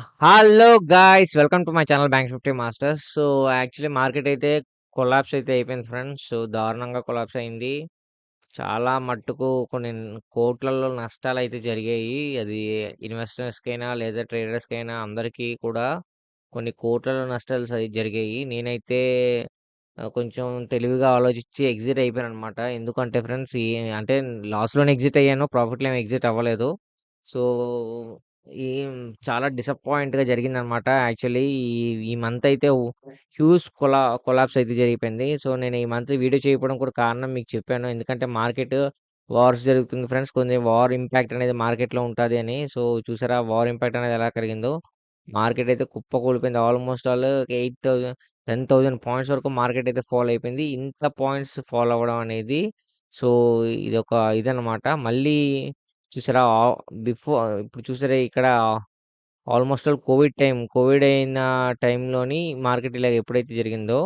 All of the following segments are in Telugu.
Hello guys! Welcome to my channel bank Nifty masters. So, actually market అయితే కొలాప్స్ అయితే అయిపోయింది ఫ్రెండ్స్. సో, దారుణంగా కొలాప్స్ అయింది. చాలా మట్టుకు కొన్ని కోట్లల్లో నష్టాలైతే జరిగాయి. అది ఇన్వెస్టర్స్‌కైనా లేదా ట్రేడర్స్‌కైనా అందరికీ కూడా కొన్ని కోట్లలో నష్టాలు జరిగాయి. నేనైతే కొంచెం తెలివిగా ఆలోచించి ఎగ్జిట్ అయిపోయాననమాట. ఎందుకంటే ఫ్రెండ్స్ అంటే లాస్‌లోనే ఎగ్జిట్ అయ్యాను. ప్రాఫిట్‌లో ఏమి ఎగ్జిట్ అవ్వలేదు. సో, ఏం చాలా డిసప్పాయింట్‌గా జరిగిందనమాట. యాక్చువల్లీ ఈ మంత్ అయితే హ్యూజ్ కొలాప్స్ అయితే జరిగిపోయింది. సో, నేను ఈ మంత్ వీడియో చేయకపోవడం కూడా కారణం మీకు చెప్పాను. ఎందుకంటే మార్కెట్ వార్స్ జరుగుతుంది ఫ్రెండ్స్. కొంచెం వార్ ఇంపాక్ట్ అనేది మార్కెట్‌లో ఉంటది అని. సో, చూసారా వార్ ఇంపాక్ట్ అనేది ఎలా కలిగిందో. మార్కెట్ అయితే కుప్పకూలిపోయింది. ఆల్‌మోస్ట్ ఆల్ 8,000 10,000 పాయింట్స్ వరకు మార్కెట్ అయితే ఫాల్ అయిపోయింది. ఇంత పాయింట్స్ ఫాల్ అవ్వడం అనేది సో, ఇదొక ఇదనమాట. మళ్ళీ చూసారా ఇప్పుడు చూసారా ఇక్కడ ఆల్‌మోస్ట్ ఆల్ కోవిడ్ అయిన టైంలోని మార్కెట్ ఇలాగ ఎప్పుడైతే జరిగిందో,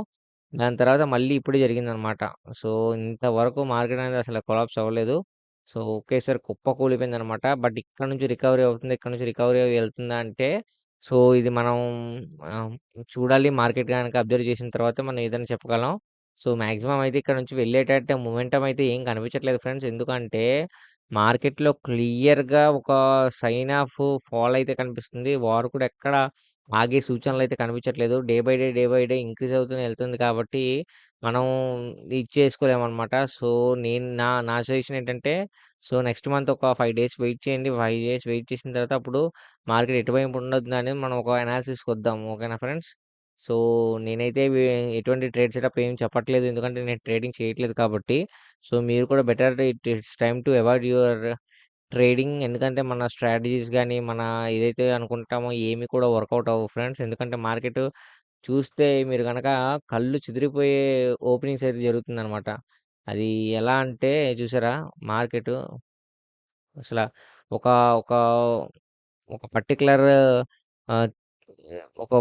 దాని తర్వాత మళ్ళీ ఇప్పుడే జరిగిందనమాట. సో, ఇంతవరకు మార్కెట్ అనేది అసలు కొలాప్స్ అవ్వలేదు. సో, ఒకేసారి కుప్పకూలిపోయిందనమాట. బట్ ఇక్కడ నుంచి రికవరీ అవుతుంది. ఇక్కడ నుంచి రికవరీ వెళ్తుందా అంటే, సో, ఇది మనం ఆహ్, చూడాలి మార్కెట్ గనక అబ్జర్వ్ చేసిన తర్వాతే మనం ఏదైనా చెప్పగలం. సో, మాక్సిమం అయితే ఇక్కడ నుంచి వెళ్ళేటట్టే మొమెంటమ్ అయితే ఏం కనిపించట్లేదు ఫ్రెండ్స్. ఎందుకంటే మార్కెట్‌లో క్లియర్‌గా ఒక సైన్ ఆఫ్ ఫాల్ అయితే కనిపిస్తుంది. వార్ కూడా ఎక్కడ ఆగే సూచనలయితే కనిపించట్లేదు. డే బై డే ఇంక్రీజ్ అవుతూనే ఎళ్తుంది కాబట్టి, మనం ఇది చేసుకోలేమనమాట. సో, నేను నా సజెషన్ ఏంటంటే, సో, నెక్స్ట్ మంత్ ఒక 5 డేస్ వెయిట్ చేయండి. 5 డేస్ వెయిట్ చేసిన తర్వాత అప్పుడు మార్కెట్ ఎటువైపు ఉండొద్దనేది మనం ఒక అనాలిసిస్‌కొద్దాం. ఓకేనా ఫ్రెండ్స్? సో, నేనైతే ఎటువంటి ట్రేడ్ సెటప్ ఏమి చెప్పట్లేదు. ఎందుకంటే నేను ట్రేడింగ్ చేయట్లేదు కాబట్టి. సో, మీరు కూడా better it's time to avoid your trading. ఎందుకంటే మన స్ట్రాటజీస్ గాని, మన ఏదైతే అనుకుంటామో ఏమి కూడా వర్కౌట్ అవ్వవు ఫ్రెండ్స్. ఎందుకంటే మార్కెట్ చూస్తే మీరు గనక కళ్ళు చెదిరిపోయే ఓపెనింగ్స్ అయితే జరుగుతుందనమాట. అది ఎలా అంటే చూసారా మార్కెటు అసల ఒక ఒక ఒక పర్టిక్యులర్ ఆహ్, ఒక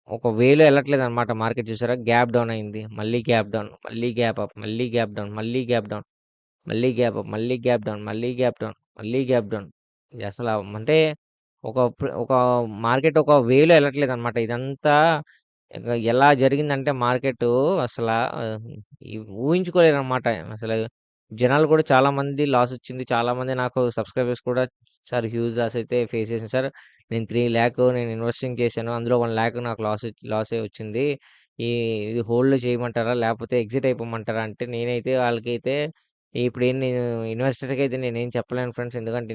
ఒక వేలో ఎళ్ళట్లేదనమాట మార్కెట్ చూసారా? గ్యాప్ డౌన్ అయింది. మళ్ళీ గ్యాప్ డౌన్, మళ్ళీ గ్యాప్ అప్, మళ్ళీ గ్యాప్ డౌన్, మళ్ళీ గ్యాప్ డౌన్. మళ్ళీ గ్యాప్ అప్, మళ్ళీ గ్యాప్ డౌన్, మళ్ళీ గ్యాప్ డౌన్, మళ్ళీ గ్యాప్ డౌన్. ఇది అసల అంటే ఒక మార్కెట్ ఒక వేలో ఎళ్ళట్లేదనమాట. ఇదంతా ఎలా జరిగిందంటే మార్కెటు అసలా ఆహ్, ఈ ఊహించుకోలేరనమాట. అసలు జనాలు కూడా చాలామంది లాసొచ్చింది. చాలామంది నాకు సబ్‌స్క్రైబర్స్ కూడా సార్ హ్యూజ్ లాస్ అయితే ఫేస్ చేశాను సార్. నేను 3,00,000 నేను ఇన్వెస్టింగ్ చేశాను. అందులో 1,00,000 నాకు లాసే వచ్చింది. ఈ ఇది హోల్డ్ చేయమంటారా? లేకపోతే ఎగ్జిట్ అయిపోమంటారా? అంటే నేనైతే ఆళ్ళకైతే నేను ఇన్వెస్టర్‌కైతే నేనేం చెప్పలేను ఫ్రెండ్స్. ఎందుకంటే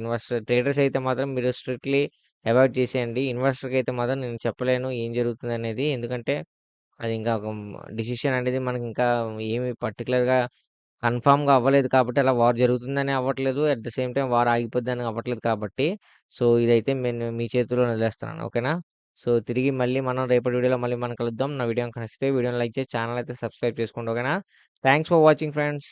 ట్రేడర్స్ అయితే మాత్రం మీరు స్ట్రిక్ట్‌లీ అవాయిడ్ చేసేయండి. ఇన్వెస్టర్‌కైతే మాత్రం నేను చెప్పలేను ఏం జరుగుతుందనేది. ఎందుకంటే అది ఇంకా ఒక డిసిషన్ అనేది మనకింకా ఏమి పర్టిక్యులర్‌గా కన్ఫర్మ్‌గా అవ్వలేదు కాబట్టి అలా వార్ జరుగుతుందని అవ్వట్లేదు. At the same time war ఆగిపోద్దని అవ్వట్లేదు కాబట్టి, సో, ఇదైతే నేను మీ చేతుల్లో వదిలేస్తున్నాను. ఓకేనా? సో, తిరిగి మళ్ళీ మనం రేపటి వీడియోలో మళ్ళీ మనం కలుద్దాం. నా వీడియో గనుక నచ్చితే వీడియోని లైక్ చేసి ఛానెల్ అయితే సబ్స్క్రైబ్ చేసుకోండి. ఓకేనా? Thanks for watching friends.